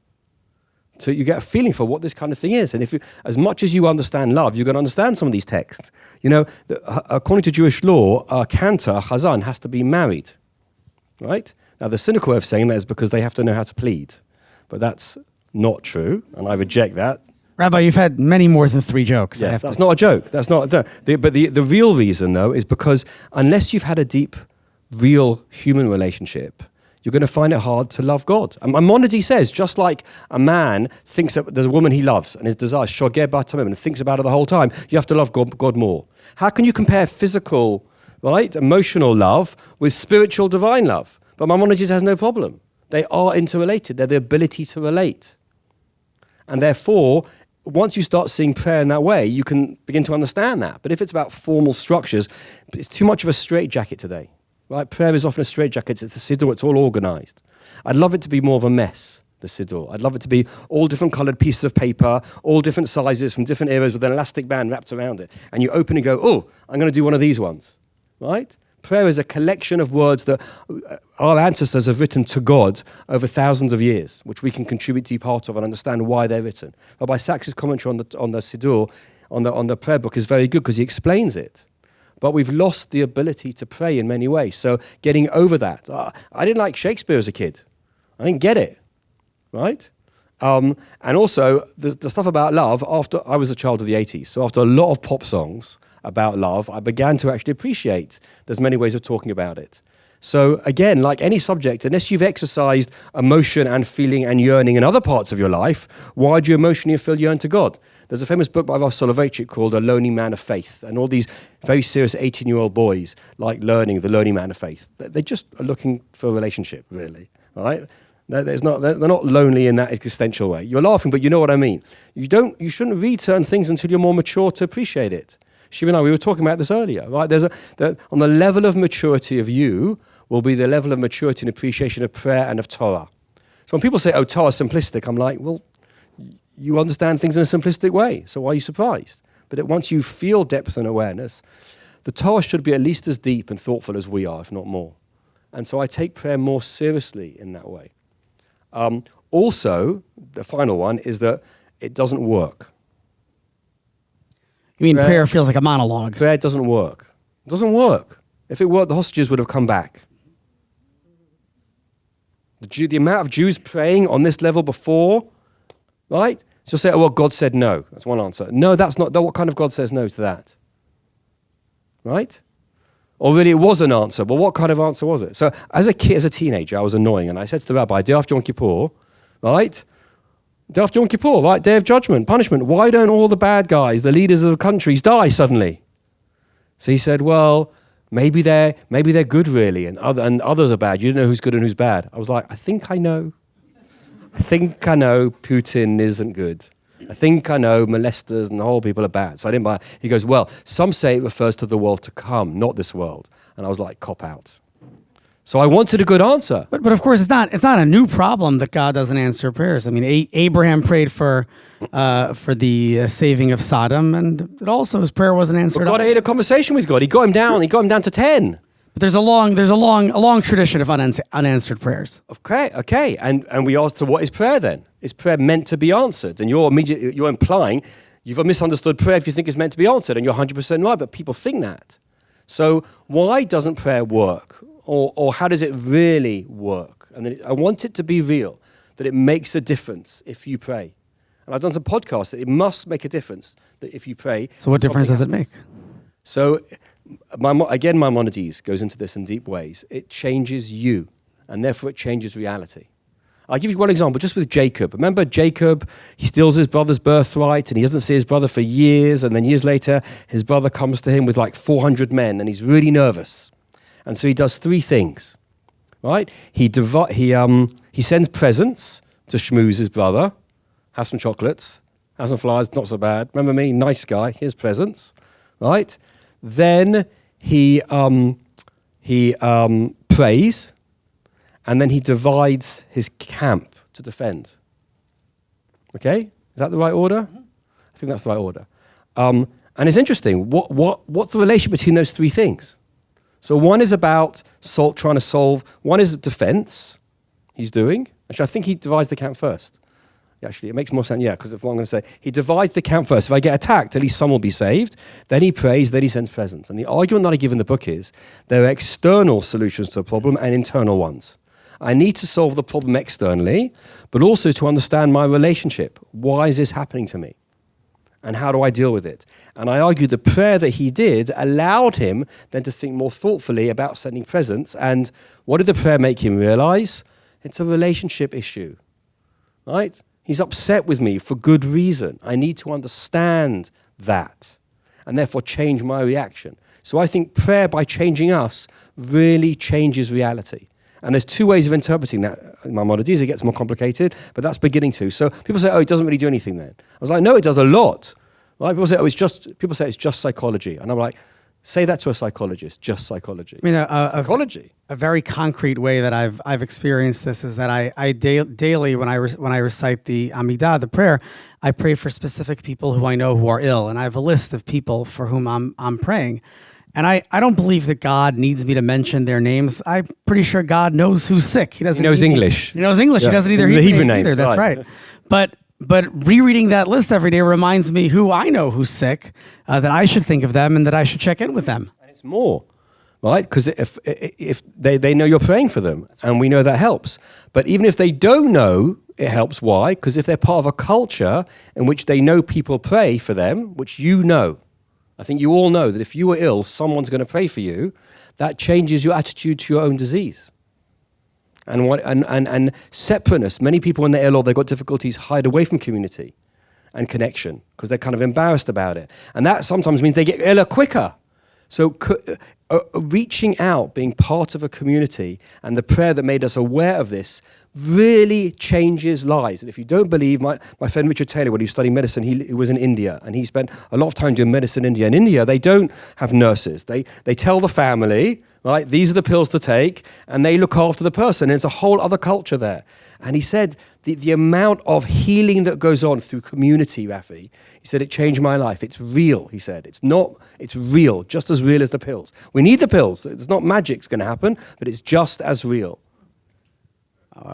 So you get a feeling for what this kind of thing is. And as much as you understand love, you're going to understand some of these texts. You know, according to Jewish law, a cantor, a chazan, has to be married, right? Now, the cynical way of saying that is because they have to know how to plead. But that's not true, and I reject that. Rabbi, you've had many more than 3 jokes. Yes, that's not a joke. That's not. But the real reason, though, is because unless you've had a deep, real human relationship, you're going to find it hard to love God. And Maimonides says, just like a man thinks that there's a woman he loves and his desire, shogeh batamim, and thinks about it the whole time, you have to love God more. How can you compare physical, right, emotional love with spiritual, divine love? But Maimonides has no problem. They are interrelated. They're the ability to relate. And therefore, once you start seeing prayer in that way, you can begin to understand that. But if it's about formal structures, it's too much of a straitjacket today. Right? Prayer is often a straitjacket. It's a siddur. It's all organized. I'd love it to be more of a mess, the siddur. I'd love it to be all different colored pieces of paper, all different sizes from different eras with an elastic band wrapped around it. And you open and go, oh, I'm going to do one of these ones. Right? Prayer is a collection of words that our ancestors have written to God over thousands of years, which we can contribute to be part of and understand why they're written. Rabbi Sachs's commentary on the Siddur, on the prayer book, is very good because he explains it. But we've lost the ability to pray in many ways. So getting over that. I didn't like Shakespeare as a kid. I didn't get it, right? And also, the stuff about love, after I was a child of the 80s, so after a lot of pop songs about love, I began to actually appreciate there's many ways of talking about it. So again, like any subject, unless you've exercised emotion and feeling and yearning in other parts of your life, why do you emotionally feel yearn to God? There's a famous book by Rabbi Soloveitchik called A Lonely Man of Faith, and all these very serious 18-year-old boys like learning the lonely man of faith. They just are looking for a relationship, really, right? They're not lonely in that existential way. You're laughing, but you know what I mean. You shouldn't read certain things until you're more mature to appreciate it. Shiva and I, we were talking about this earlier, right? On the level of maturity of you will be the level of maturity and appreciation of prayer and of Torah. So when people say, oh, Torah's simplistic, I'm like, well, you understand things in a simplistic way, so why are you surprised? But once you feel depth and awareness, the Torah should be at least as deep and thoughtful as we are, if not more. And so I take prayer more seriously in that way. Also, the final one is that it doesn't work. You mean prayer feels like a monologue? Prayer doesn't work. It doesn't work. If it worked, the hostages would have come back. The amount of Jews praying on this level before, right? So you'll say, oh, well, God said no. That's one answer. No, that's not. What kind of God says no to that? Right? Or really, it was an answer. But what kind of answer was it? So as a kid, as a teenager, I was annoying. And I said to the rabbi, day after Yom Kippur, right? Day after Yom Kippur, right? Day of judgment, punishment. Why don't all the bad guys, the leaders of the countries, die suddenly? So he said, well, maybe they're good really, and others are bad. You don't know who's good and who's bad. I was like, I think I know. I think I know Putin isn't good. I think I know molesters and the whole people are bad. So I didn't buy it. He goes, well, some say it refers to the world to come, not this world. And I was like, cop out. So I wanted a good answer. But of course, it's not a new problem that God doesn't answer prayers. I mean, Abraham prayed for the saving of Sodom, and it also his prayer wasn't answered. But God had a conversation with God. He got him down. He got him down to 10. But there's a long tradition of unanswered prayers. Okay. And we asked, so what is prayer then? Is prayer meant to be answered? And you're implying you've misunderstood prayer if you think it's meant to be answered, and you're 100% right, but people think that. So why doesn't prayer work? Or how does it really work? And then I want it to be real, that it makes a difference if you pray. And I've done some podcasts that it must make a difference that if you pray. So what difference does it make? So Maimonides goes into this in deep ways. It changes you, and therefore it changes reality. I'll give you one example, just with Jacob. Remember Jacob, he steals his brother's birthright, and he doesn't see his brother for years, and then years later, his brother comes to him with like 400 men, and he's really nervous. And so he does three things, right? He sends presents to schmooze his brother, have some chocolates, have some flowers, not so bad. Remember me, nice guy, here's presents, right? Then he prays, and then he divides his camp to defend. Okay? Is that the right order? I think that's the right order. And it's interesting, what's the relation between those three things? So one is about trying to solve, one is defense he's doing. Actually, I think he divides the camp first. Actually, it makes more sense, because if what I'm going to say, he divides the camp first. If I get attacked, at least some will be saved. Then he prays, then he sends presents. And the argument that I give in the book is there are external solutions to a problem and internal ones. I need to solve the problem externally, but also to understand my relationship. Why is this happening to me? And how do I deal with it? And I argue the prayer that he did allowed him then to think more thoughtfully about sending presents. And what did the prayer make him realize? It's a relationship issue, right? He's upset with me for good reason. I need to understand that and therefore change my reaction. So I think prayer, by changing us, really changes reality. And there's two ways of interpreting that. Maimonides, it gets more complicated, but that's beginning to. So people say, oh, it doesn't really do anything then. I was like, no, it does a lot. Right? People say, it's just psychology. And I'm like, say that to a psychologist, just psychology. I mean, psychology. A very concrete way that I've experienced this is that I daily, when I recite the Amidah, the prayer, I pray for specific people who I know who are ill. And I have a list of people for whom I'm praying. And I don't believe that God needs me to mention their names. I'm pretty sure God knows who's sick. He knows English. He knows English. Yeah. He doesn't either Hebrew names either. That's right. But rereading that list every day reminds me who I know who's sick, that I should think of them and that I should check in with them. And it's more, right? Because if they know you're praying for them, and we know that helps. But even if they don't know, it helps. Why? Because if they're part of a culture in which they know people pray for them, which you know, I think you all know that if you are ill, someone's going to pray for you, that changes your attitude to your own disease. And separateness. Many people, when they're ill or they've got difficulties, hide away from community and connection because they're kind of embarrassed about it. And that sometimes means they get iller quicker. So reaching out, being part of a community, and the prayer that made us aware of this really changes lives. And if you don't believe, my friend Richard Taylor, when he was studying medicine, he was in India, and he spent a lot of time doing medicine in India. In India, they don't have nurses. They tell the family, right, these are the pills to take, and they look after the person. There's a whole other culture there. And he said the amount of healing that goes on through community, Rafi, he said, it changed my life. It's real, he said. It's real, just as real as the pills. We need the pills. It's not magic's going to happen, but it's just as real.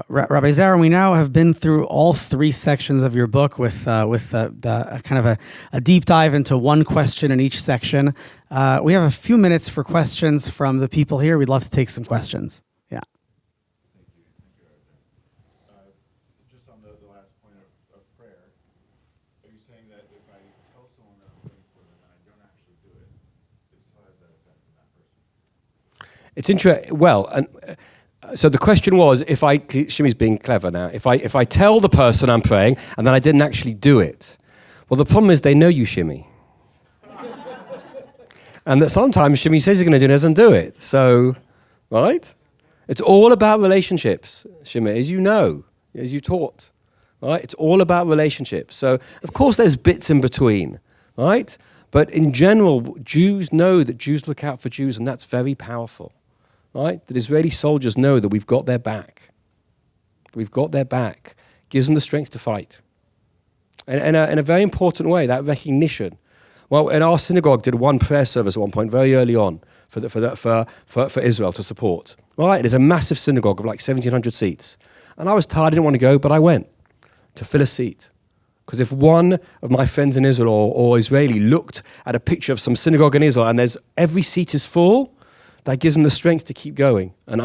Rabbi Zarum, we now have been through all three sections of your book with the kind of a deep dive into one question in each section. We have a few minutes for questions from the people here. We'd love to take some questions. Yeah. Just on the last point of prayer, are you saying that if I tell someone that I'm praying for them and I don't actually do it, it still has that effect on that person? It's interesting. Well, so the question was, Shimi's being clever now, if I tell the person I'm praying and then I didn't actually do it, well, the problem is they know you, Shimi. And that sometimes Shimi says he's going to do it and doesn't do it. So, right? It's all about relationships, Shimi, as you know, as you taught. Right? It's all about relationships. So, of course, there's bits in between, right? But in general, Jews know that Jews look out for Jews, and that's very powerful. Right? That Israeli soldiers know that we've got their back. We've got their back. Gives them the strength to fight. And in a very important way, that recognition. Well, in our synagogue, did one prayer service at one point very early on for Israel to support. Right? There's a massive synagogue of like 1,700 seats. And I was tired, I didn't want to go, but I went to fill a seat. Because if one of my friends in Israel or Israeli looked at a picture of some synagogue in Israel and every seat is full, that gives them the strength to keep going. And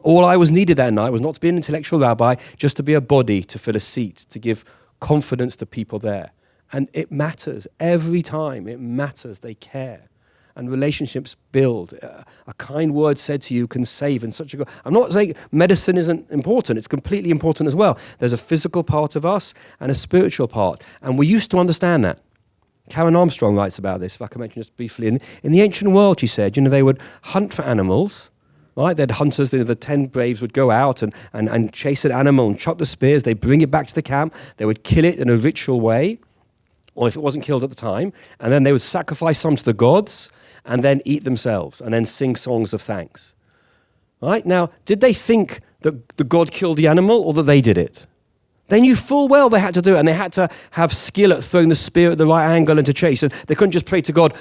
all I was needed that night was not to be an intellectual rabbi, just to be a body, to fill a seat, to give confidence to people there. And it matters. Every time it matters. They care. And relationships build. A kind word said to you can save in such a good... I'm not saying medicine isn't important. It's completely important as well. There's a physical part of us and a spiritual part. And we used to understand that. Karen Armstrong writes about this, if I can mention just briefly. In the ancient world, she said, they would hunt for animals, right? They'd hunters, the 10 braves would go out and chase an animal and chuck the spears. They'd bring it back to the camp. They would kill it in a ritual way, or if it wasn't killed at the time, and then they would sacrifice some to the gods and then eat themselves and then sing songs of thanks. Right? Now, did they think that the god killed the animal or that they did it? They knew full well they had to do it, and they had to have skill at throwing the spear at the right angle and to chase. And they couldn't just pray to God,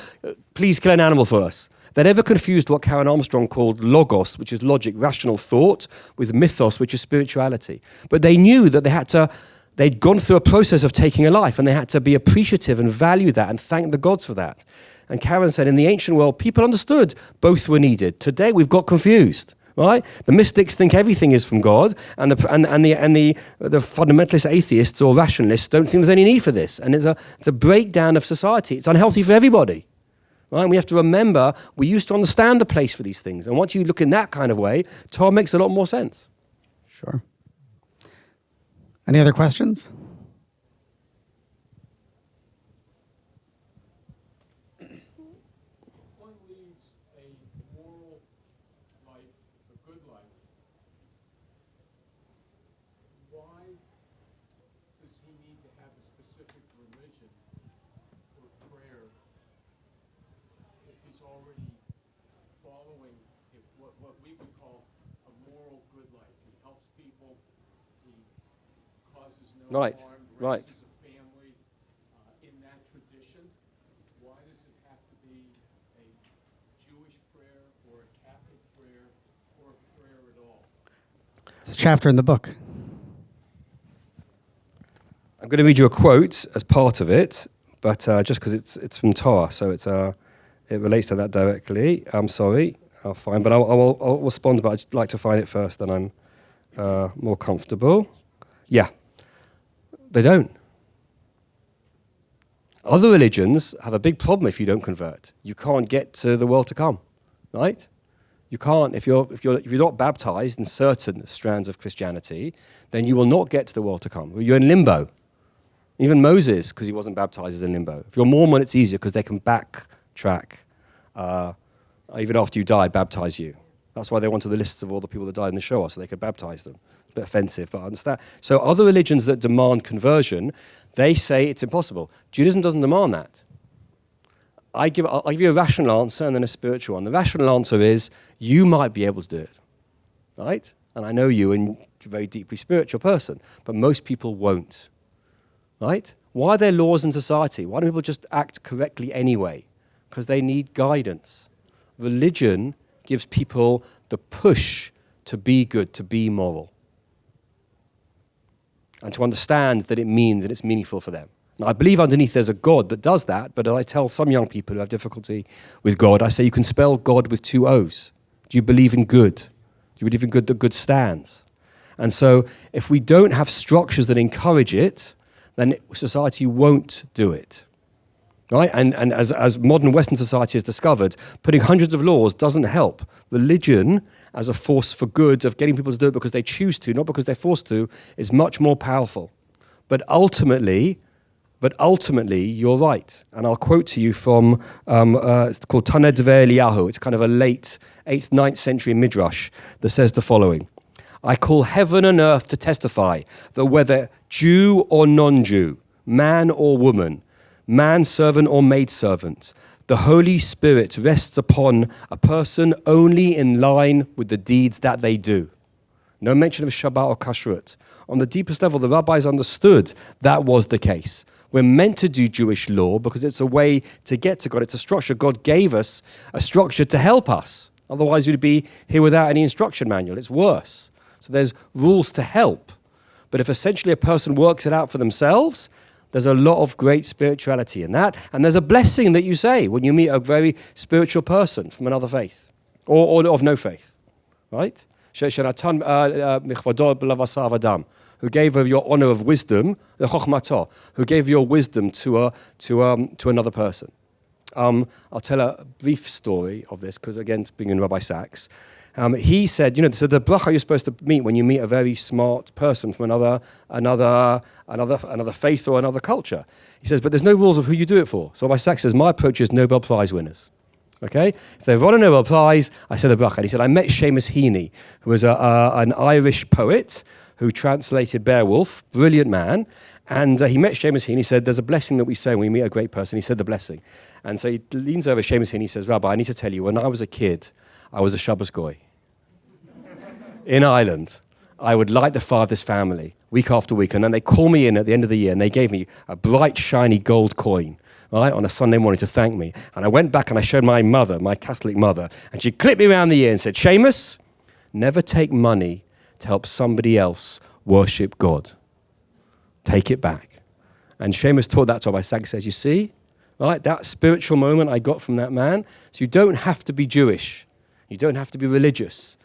please kill an animal for us. They never confused what Karen Armstrong called logos, which is logic, rational thought, with mythos, which is spirituality. But they knew that they'd gone through a process of taking a life, and they had to be appreciative and value that and thank the gods for that. And Karen said, in the ancient world, people understood both were needed. Today, we've got confused. Right? The mystics think everything is from God, and the fundamentalist atheists or rationalists don't think there's any need for this. And it's a breakdown of society. It's unhealthy for everybody. Right? And we have to remember we used to understand the place for these things. And once you look in that kind of way, Torah makes a lot more sense. Sure. Any other questions? Right, right. Raises a family in that tradition. Why does it have to be a Jewish prayer or a Catholic prayer or a prayer at all? It's a chapter in the book. I'm going to read you a quote as part of it, but just because it's from Torah, so it relates to that directly. I'm sorry. I'll find. But I'll respond, but I'd just like to find it first, then I'm more comfortable. Yeah, they don't. Other religions have a big problem if you don't convert. You can't get to the world to come, right? You can't. If you're not baptized in certain strands of Christianity, then you will not get to the world to come. You're in limbo. Even Moses, because he wasn't baptized, is in limbo. If you're Mormon, it's easier because they can backtrack. Even after you die, baptize you. That's why they wanted the lists of all the people that died in the Shoah, so they could baptize them. It's a bit offensive, but I understand. So other religions that demand conversion, they say it's impossible. Judaism doesn't demand that. I'll give you a rational answer and then a spiritual one. The rational answer is, you might be able to do it, right? And I know you, and you're a very deeply spiritual person, but most people won't, right? Why are there laws in society? Why don't people just act correctly anyway? Because they need guidance. Religion gives people the push to be good, to be moral, and to understand that it means and it's meaningful for them. Now, I believe underneath there's a God that does that, but I tell some young people who have difficulty with God, I say you can spell God with 2 O's. Do you believe in good? Do you believe in good that good stands? And so if we don't have structures that encourage it, then society won't do it. Right? And as modern Western society has discovered, putting hundreds of laws doesn't help. Religion, as a force for good of getting people to do it because they choose to, not because they're forced to, is much more powerful. But ultimately, you're right. And I'll quote to you from, it's called Taneh Dvei Eliyahu. It's kind of a late 8th, 9th century midrash that says the following. I call heaven and earth to testify that whether Jew or non-Jew, man or woman, manservant or maidservant, the Holy Spirit rests upon a person only in line with the deeds that they do. No mention of Shabbat or Kashrut. On the deepest level, the rabbis understood that was the case. We're meant to do Jewish law because it's a way to get to God. It's a structure. God gave us a structure to help us. Otherwise, we'd be here without any instruction manual. It's worse. So there's rules to help. But if essentially a person works it out for themselves, there's a lot of great spirituality in that. And there's a blessing that you say when you meet a very spiritual person from another faith or of no faith, right? Who gave of your honor of wisdom, who gave your wisdom to another person. I'll tell a brief story of this, because again, being in Rabbi Sachs, he said, so the bracha you're supposed to meet when you meet a very smart person from another faith or another culture. He says, but there's no rules of who you do it for. So Rabbi Sachs says, my approach is Nobel Prize winners. Okay? If they've won a Nobel Prize, I said a bracha. And he said, I met Seamus Heaney, who was an Irish poet who translated Beowulf, brilliant man. And he met Seamus Heaney. He said, there's a blessing that we say when we meet a great person. He said the blessing. And so he leans over Seamus Heaney. He says, Rabbi, I need to tell you, when I was a kid, I was a Shabbos Goy. In Ireland, I would light the fire of this family week after week. And then they call me in at the end of the year and they gave me a bright, shiny gold coin, right, on a Sunday morning to thank me. And I went back and I showed my mother, my Catholic mother, and she clipped me around the ear and said, Seamus, never take money to help somebody else worship God. Take it back. And Seamus taught that to Rabbi Sachs. Says, you see, right, that spiritual moment I got from that man. So you don't have to be Jewish. You don't have to be religious.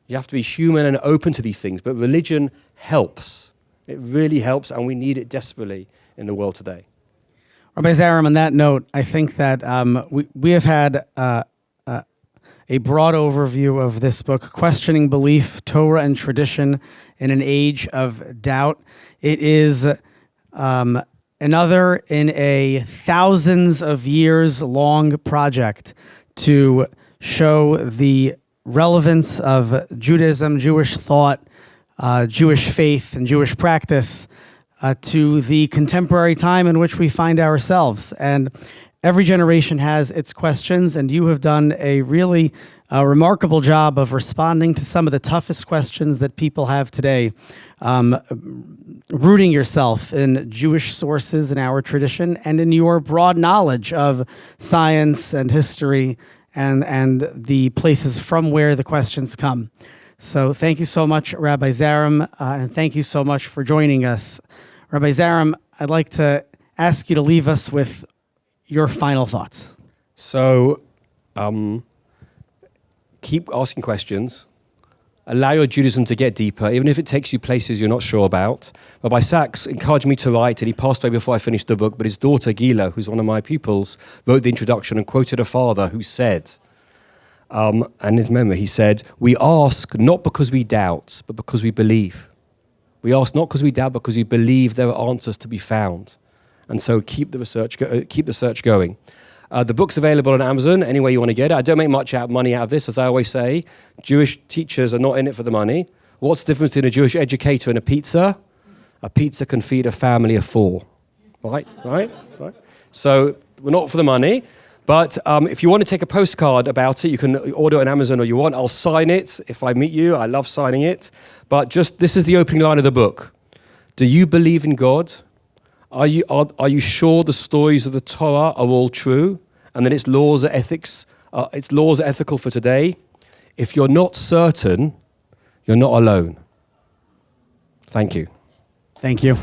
You have to be human and open to these things. But religion helps. It really helps, and we need it desperately in the world today. Rabbi Zarum, on that note, I think that we have had a broad overview of this book, Questioning Belief, Torah and Tradition in an Age of Doubt. It is another in a thousands of years long project to show the relevance of Judaism, Jewish thought, Jewish faith, and Jewish practice to the contemporary time in which we find ourselves. And every generation has its questions, and you have done a really remarkable job of responding to some of the toughest questions that people have today, rooting yourself in Jewish sources in our tradition and in your broad knowledge of science and history and the places from where the questions come. So thank you so much, Rabbi Zarum, and thank you so much for joining us. Rabbi Zarum, I'd like to ask you to leave us with your final thoughts. So, keep asking questions. Allow your Judaism to get deeper, even if it takes you places you're not sure about. Rabbi Sachs encouraged me to write, and he passed away before I finished the book, but his daughter, Gila, who's one of my pupils, wrote the introduction and quoted a father who said, and his memory, he said, "We ask not because we doubt, but because we believe. We ask not because we doubt, but because we believe there are answers to be found." And so keep the search going. The book's available on Amazon, any way you want to get it. I don't make much money out of this, as I always say. Jewish teachers are not in it for the money. What's the difference between a Jewish educator and a pizza? A pizza can feed a family of 4. Right? So we're not for the money. But if you want to take a postcard about it, you can order it on Amazon or you want. I'll sign it if I meet you. I love signing it. But just this is the opening line of the book. Do you believe in God? Are you sure the stories of the Torah are all true, and that its laws are ethical for today? If you're not certain, you're not alone. Thank you. Thank you.